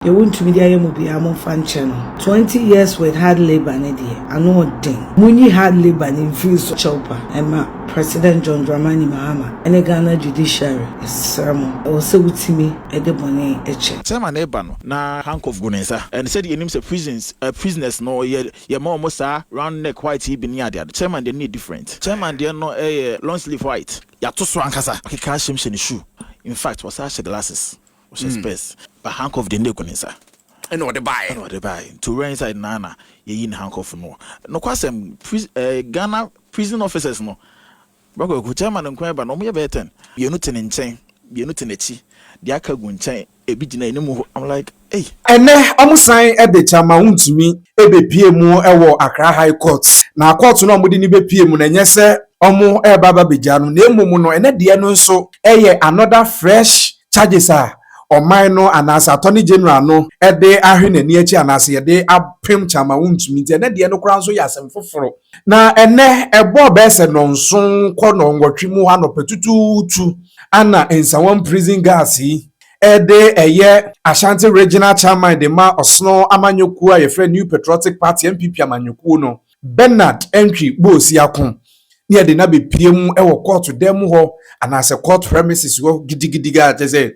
You Wontumi dia yemu bi amon fanche no. 20 years with hard labor ne die. Ano odin. Muni hard labor ne fees chopa. Emma President John Dramani Mahama. Ene Ghana Judiciary. Esramo. Ose Wontumi ede bone eche. Chairman eba no na handcuff go nsa. And said yenim say prisoners no ye more almost round neck white he be near there. Chairman they need different. Chairman they no long sleeve white. Ya to so ankasa. Akeka shim shoe. In fact, was actually glasses. Was space. But handcuff the neck on inside. And what they buy? To run inside Nana, ye in handcuff no. No kwasem Ghana prison officers no. Bro, chairman and kweba no me better. You not in chain, you not in a chi. The aka gunchain, a bit in a I'm like, hey. And then almost sign a bit Wontumi, a be PMO, Accra High Court. Now, court no mudi ni be PMO, and yes, sir, Omo Baba Bijano, Nemuno, and at the end so, another fresh charges are. Or minor and as Attorney General no a day ahine niechi and as ye day apem chama Wontumi and the no crown so yasem foforo na ene ebo be se no nson kọ no nwotwe mu ha no petutu ana Nsawam prison gas yi ede eye Ashanti Regional Chairman de ma osno amanyoku a ye friend New Patriotic Party NPP amanyoku no Bernard entry bosi akon ne de na be piem e wo court dem ho and as a court premises wo gidigidiga say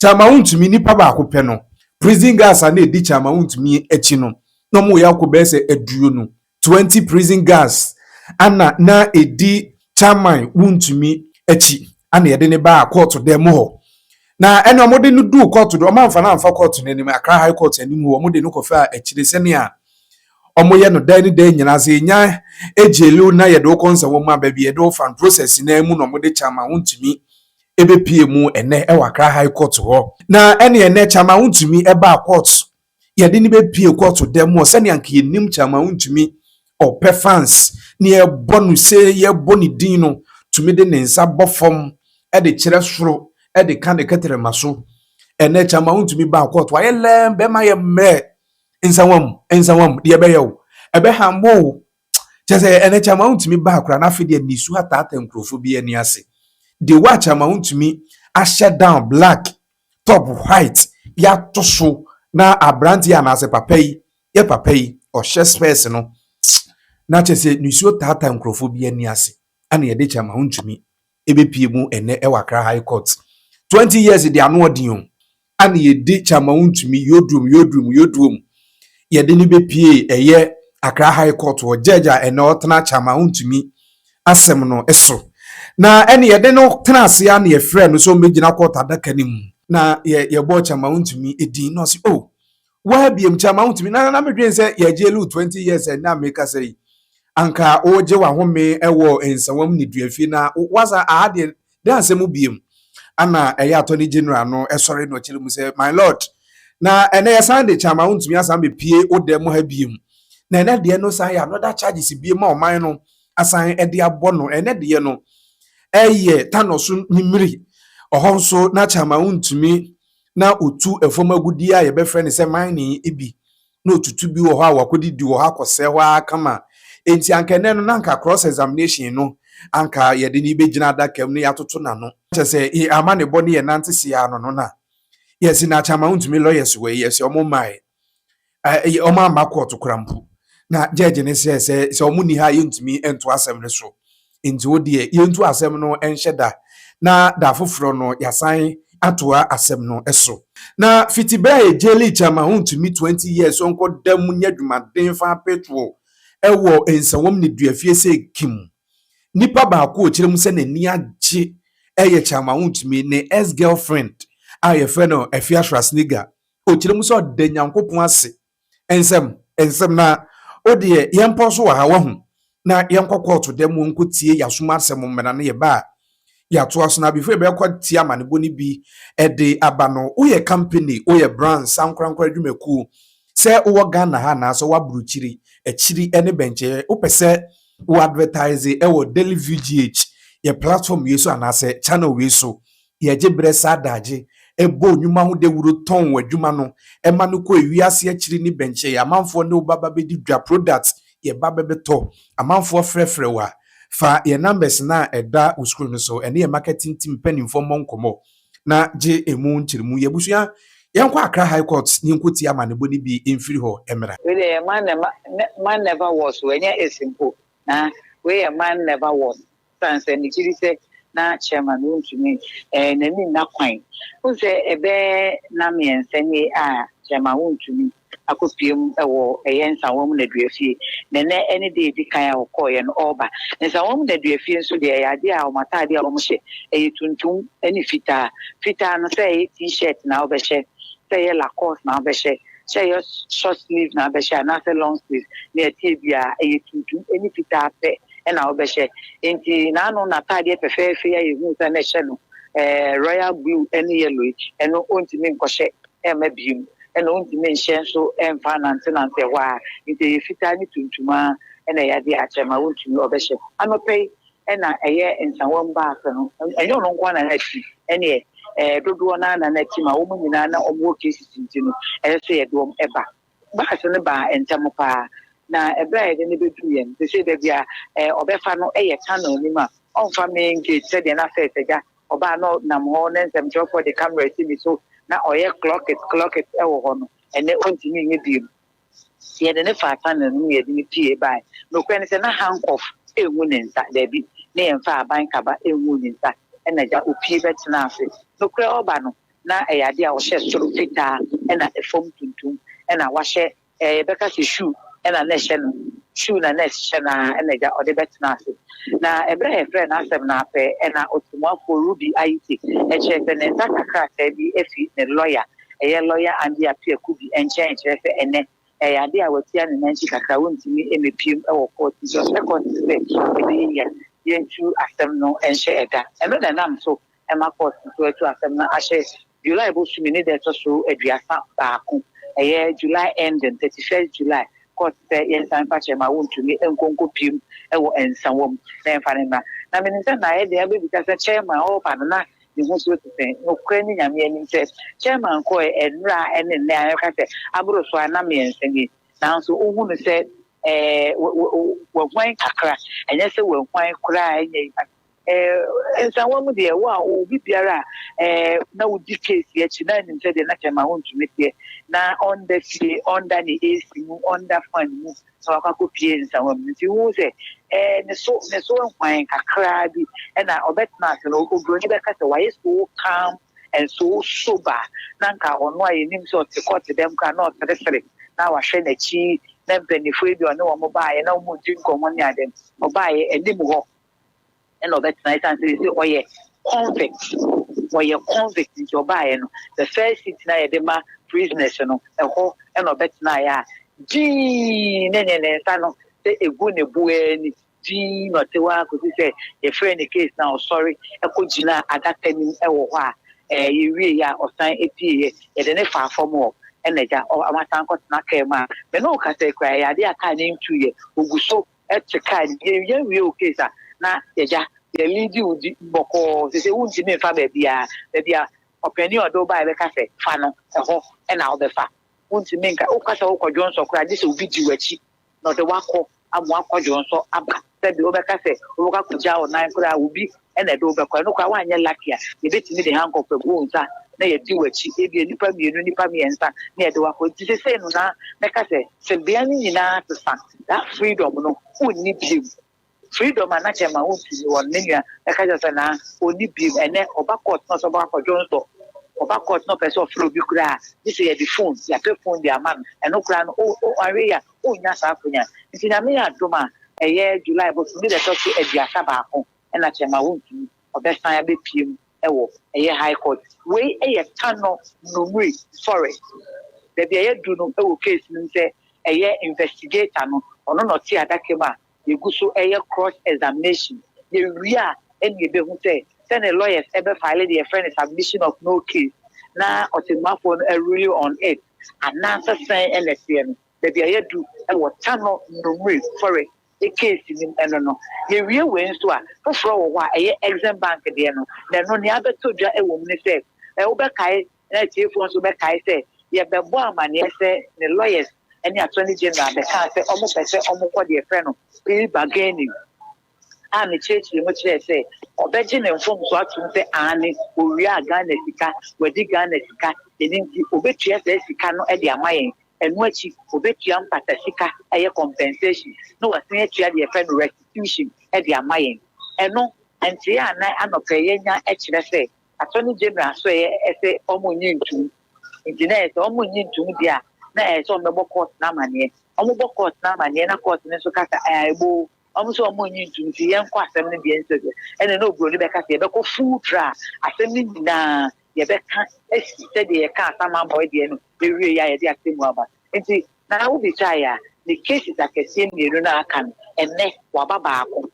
Chama Wontumi nipa ba akopɛ no prison gas na edi Chama Wontumi echi no no mo ya akobɛ se eduo no 20 prison gas ana na edi Chama Wontumi echi ana yede ne ba court dem ho na ene omode no du court do omamfa na amfa court no anim Accra High Court anim ho omode no kofa echire sene a omoye no dan ni dan nyina se nya ejelu na yede wo konsa wo ma ba bi yede wo fan process na mu no omode Chama Wontumi ebe PMO ene ewa Accra High Court ho na ene Chama Wontumi eba court yede ni be pie court dem ho sene anka yenim Chama Wontumi o fans ni e bonu se ye boni din no tumi de ne nsa bofom e de kire soro e de kan de ketere maso ene Chama Wontumi ba court wa ye lem be ma ye me nsawam de be yew ebe hambo chese ene Chama Wontumi ba akra na fe de nisu atata nkrofo bi ani ase the watch Chama Wontumi a shut down black top white ya toso na abranti ya na ase papai o chest space no na chese nusuo tata nkrofo bi ani ase ana ye de Chama Wontumi ebe PMO ene e Accra High Court 20 years de ano odin ana ye de Chama Wontumi yodrum ye de ni be pie eye Accra High Court o judge ene otena Chama Wontumi asem no eso na ene ye de no tenase ya na ye frɛ no so megina court adaka nim na ye bo Chama Wontumi edin no se oh wa biem Chama Wontumi na medwen se ye jelu 20 years na make say anka oje wa home ewo Nsawam ni duafi na wasa ade dance mu biem ana eye Attorney General no esore no chire mu say my lord na ene ye sande Chama Wontumi asan be pie odem ha biem na ene de no say another charges biem ma oman no asan ede abono ene de no eye tanoso nimiri ohonso na Chama Wontumi na otu efomagudi a ye be frɛ ne se mine ebi na otutu bi wo ho a wakodidi wo ha kose ho akama enti anka ne no na anka cross examination no anka ye de ni begina adakam ne yatoto na no kyese e ama ne body ye nantese ya no na yes na Chama Wontumi lawyers we yes omo mai omo ama court krampu na judge ne se omo ni ha ye ntumi ento asem ne so enti wo de yentu asem no enhyeda na da foforo no yasan atoa asem no eso na fitibra ejeli Chama Wontumi 20 years onko dam nyadwuma den fa petrol ewo Nsawam ne duafie se kim nipa ba ko kirem se nani agye eye Chama Wontumi ne ex girlfriend a ye fe no Afia Schwar o kirem so de nyankopon ase ensem na o de yempo so wa ha wahu na yenkokọ to dem wonko tie yasoma asem mmena na ye ba ya to aso na before be kwa tie amanebo ni bi ede aba no wo ye company wo ye brand sankrankra dwumaku se wo Ghana ha na so wa bruchiri echiri ene benche wo pese wo advertise e wo Daily VGH ye platform yeso anase channel we so ye jebre sadaje ebo nyuma ho de wuro ton wadwuma no e ma no ko ewiase echiri ni benche ya manfo ne wo baba be di dwa products ye baba be to amanfo frefre wa fa ye numbers na eda uskuru no so ene ye marketing team penny for monkomo na je emu nchirimu ye busua Yanko Accra High Court Ninkuti Amane Boni bi emfiri ho emra. Really, man never was when you simple. Nah, where a man never was. Sans and the say, na chairman Wontumi, and I mean not quite. Who say a bear Nami and send me chairman Wontumi. I could film a war against a woman that we fee. Then any day the kind of coy and over. And a woman that we feel so the idea of my idea almost a tuntum, any fita, no say t-shirt now, be say la course now, be say your short sleeve now, be not a long sleeve near tibia, a tuntum, any fita and I'll be say. Inti nano Natalia prefer fear you move a national royal blue and yellow, and no one to make crochet, beam. And on to mention so and finance and say why if you tiny to and I had the Achema Wontumi Obeshe. I'm a pay and a year in Nsawam back and you don't want to any Doduana and Netima woman in Anna or more cases in and say a dome ever. Bass and the bar and Tamopa. Now a bride in the between they say that we are Obefano a tunnel Nima on family gate said enough or by no Namhorn and job for the camera see me so. Now, clock it, and they want to meet with you. See, the never found a new PA by no question, and a hang of a woman that there be near far bank about a woman that and I got pay better now. No clear bano. Now, a idea was just to fit and a foam to and I wash a Becca's shoe and a nation shoe and a nation and I got all the better now. Now, a brave friend asked them now, and I ought to for Ruby IT, and check the Nentaka crack, a lawyer, and the Appiah-Kubi and change, and a idea was young and Nancy Wontumi NPP or court is your second stage. You ask them no and share that. Another name so, and my court to ask them, I say, July was minute or so a year July end and 31st July. Court say yes, I'm patching my Wontumi and Congo Pim and Nsawam. Then Fanima. I mean, I there because the chairman or Panana, you want to say, no craning, I mean, says, Chairman Coy and Ra and then I say, Abro Swanami and singing. Now, so who said, we're going to cry, and yes, we're going to cry. And someone with the wow, be Piara, no decay yet, she died and said, and I want to meet here. Now on the sea, under the AC, on the fun, so I could pay in some you say, and so wine, a crab, and I bet nothing, or going back at the way so calm and so sober. Nanka on why in him so to cut them cannot restrict. Now I share the cheese, then benefit you no more buy, and no more drink on one yard or buy a demo. And all that night and say, oh, yeah, convict, or you're convict in your buying. The first it's now a prisoners, you know, a whole and all that night. Gee, Nene, say a good boy, Gee, not the one could say a friend in case now, sorry, a could at that time, you really are or sign a P, and then far for more. And they are all my uncle Nakema. But no, can say, cry, I can't name to you, who go so at the kind, you real case. Na ya the lead you boko they say Wontumi fa baby a openi odo ba be ka se fa no ho e na obe fa Wontumi nka o ka se o kodwo nso kra this will be diwachi no de wako amu akodwo nso aba se bi obe ka se o ka kuja o nan kra obi e na de obe kwa no kwa wanye lucky a e betimi de hand of go nsa na ye diwachi e bi nipa mienu nipa miensa na ye de wako ti se no na me ka se bia ni nyina to san that freedom no onni bi freedom and not my own to one million. I just now only be and then over court not about for Johnson. Over court not person flow be grass. This is the phone, the phone, their man, and no crown. Oh, area, oh, Nasafunya. It's in a mere doma a year July, but to me the talk to Edia Sabaco and not my own to or best time be PM a year high court. Way a tunnel no way forest. The year do no case means a year investigator no or not see that came out. You go so a cross examination. You real and you be say send a lawyers ever filed their friend submission of no case. Now or the phone a rule on it. And now say LSM. The idea do and what channel no way for it. A case in no. You real wins to a for a while a exam bank at the end. Then on the other two a woman said, I overkai and I phone to back I say, yeah, the bomb and yes, the lawyers. Any attorney general, the can't say almost I say almost what their friend bargaining. a me church mu chere say obeje ne mfom so atum say ane owia Ghana sika wadi Ghana sika eninti obetua say sika no e de amayen enu achi obetua mpata sika eye compensation no wasen atua de friend restitution e de amayen eno enti ana anope yenya e chere say attorney general so e say omonyi ntum enti na e say omonyi ntum dia na e so mebo court na mane omo court na mane na court ne so kaka ebo so omonyi ntum ti yen kwa asem ne bi enso ene no obro ni be kasa e be ko full tra asem ni na ye be ka esi se de ye ka sama boy de no be wie ya ye de asemu aba enti na wo bi try ya the case is akese mienu na aka no ene wa baba ako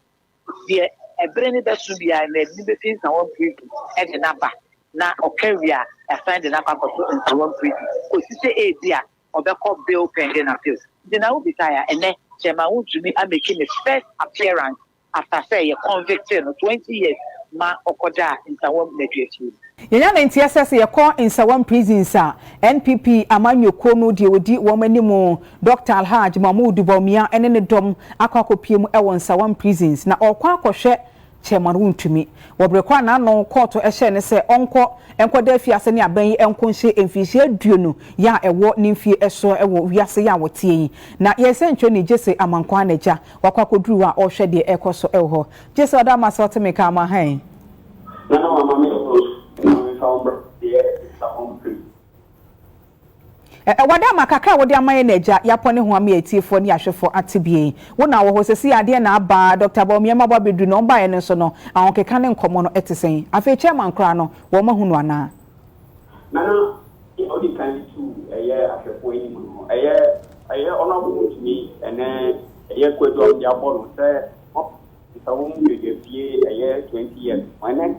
de ebre ni be su bia na ni be fin Nsawam prison e de na ba na okawia assign de na ba ko Nsawam prison ko si se e bia obekọ bail pending appeal de na wo bi try ya ene Chairman Wontumi are making the first appearance after say a convicted 20 years ma okoda in Nsawam Judiciary. Yenya na ntiasese ye ko Nsawam prisons a NPP amanyoko no de odi wo manimu Dr. Alhaj Bawumia ene ne dom akwakopiemu e wo Nsawam prisons na okwa akohwe Chairman Wontumi wobrekwa na no court ehye ne se enko da fiase ne aban yi enko nhye emfihye aduonu ya ewo ne mfie eso ewo wiase ya wotie yi na yese ntwe ne jese amankwa anaja wakwa koduru a ohwe de ekoso ewo jese oda masote me ka ma han na mama me no found the wada makaka wode amaye na eja yapone ho ama etiefo ne ahwefo atebie wona wo hosesi ade na aba Dr. Bawumia mabwa bedu no mba ye ne so no ahokeka ne nkomo no etesen afa chairman kra no wo mahunu ana na odi kan tu ahwefo yi mu honorable Wontumi ene kwedo dia bolo se Nsawam ye fie 20 years wane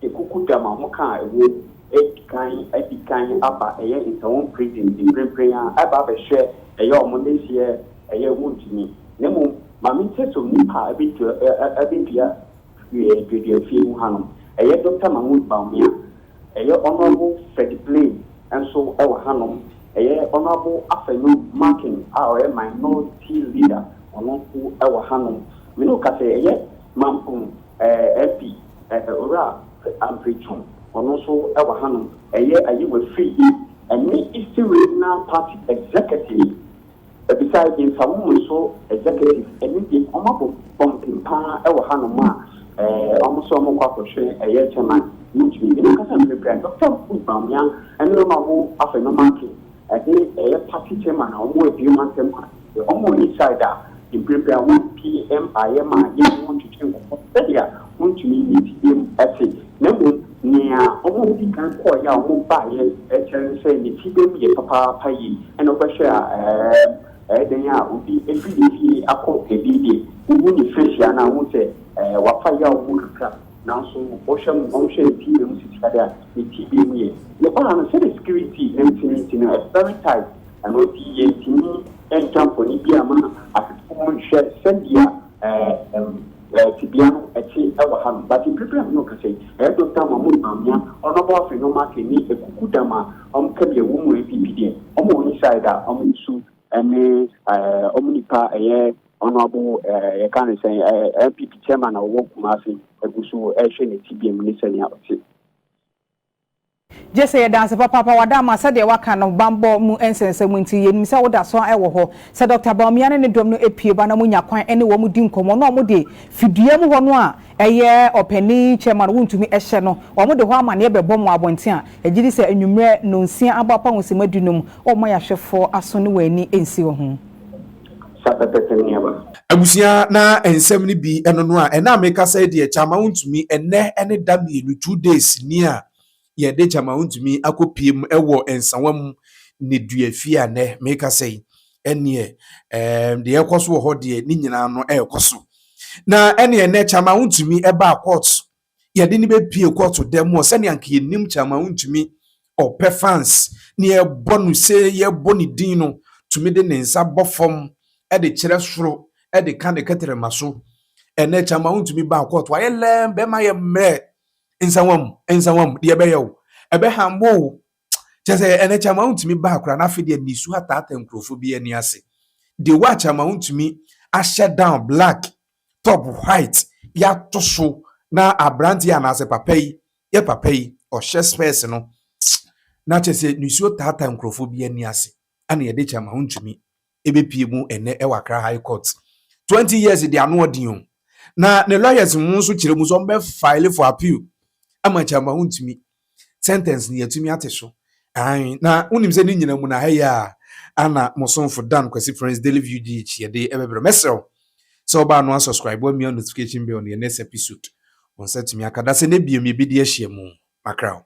ekukuta ma mo kan ewo edikan aba Nsawam prison in Bremprea aba be hwe omondesie Wontumi nemu mami teso nipa abitua fie mu hanom Dr. Bawumia honorable Fred Plain enso ewo hanom honorable Afenyo-Markin our minority leader onoku ewo hanom mino ka say mampum MP ora ampretum ono so ewa hanom ayi we free and me is regional party executive besides in Nsawam so executive and me omabo pumping pa ewa hanom almost omo kwa hwe chairman Wontumi mino ka say prepare Dr. Bawumia and no Afenyo-Markin party chairman omo ebi mantem omo inside in prepare 1 PM IMA you want to change Wontumi meet essay nemo nia omo di kan ko ya omo ba ye chere say ni ti dem ye papa yi and obehwe den ya obi efidi akọ ebidi ubu ni fresh ya na wo say wafa ya omo kakra na so ohwem ti dem sitikada ni ti dem ye le ba na say security empty na very tight and what ye tini en campo ni bia ma afiko share sendia tibiano echi ewa ham but in prepare no ka say Dr. Bawumia honorable Afenyo-Markin ni ekukudama kabe wo mu NPP omo ni side su ene omnipa honorable can say NPP chairman of Wokumasi egusu ehwe ne tibiem ni senia oti Jesse ya dance papa wadama sade waka no bambo mu ensense mu nti yenim se woda so ewo ho se Dr. Bawumia ne dom no epie ba na mu nyakwan ene wo mu di nkomo no mo de fidua mu ho no a opani chairman Wontumi ehye no wo mo de ho amane bebo mu abonten a egidi se anwumre no nsia abapa ho se madunum o mo ya hwefo aso ne wani ensi wo ho abusia na ensem ni bi eno no a ena meka say de chairman Wontumi ene da mienu 2 days ni a ye de Chairman Wontumi akopiem ewo Nsawam ne duafia ne meka say ene de ekoso ho de ni nyina no ekoso na ene ne Chairman Wontumi eba court ye de ni be pie court dem o se ne anke nim Chairman Wontumi ope fans ne e bonu se ye boni din no tumi de ne nsa bofom e de kire soro e de kan de ketere maso ene Chairman Wontumi ba court wa ye lem be ma ye mre Nsawam de ebe yew ebe hambo chese ene Chairman Wontumi ba akra na fide nisu hatata nkrofo bi ani ase de wa Chairman Wontumi a shut down black top white ya to so na abranti anase papa yi ye papa yi o space no na chese nisuo tata nkrofo bi ani ase ana ye de chama Wontumi ebepie mu ene e wakra high court 20 years de ano odin na ne lawyers mu so kire mu so be file for appeal ama chama Wontumi sentence ni yatumi ateso ai na unim se ni nyina mu na ha ya ana mosonfo dan kwasi friends daily view gh ye de ebebere mesel so ba no subscribe wa mi notification bell on the next episode on set me akada se ne biem ye bi de ahia mu makra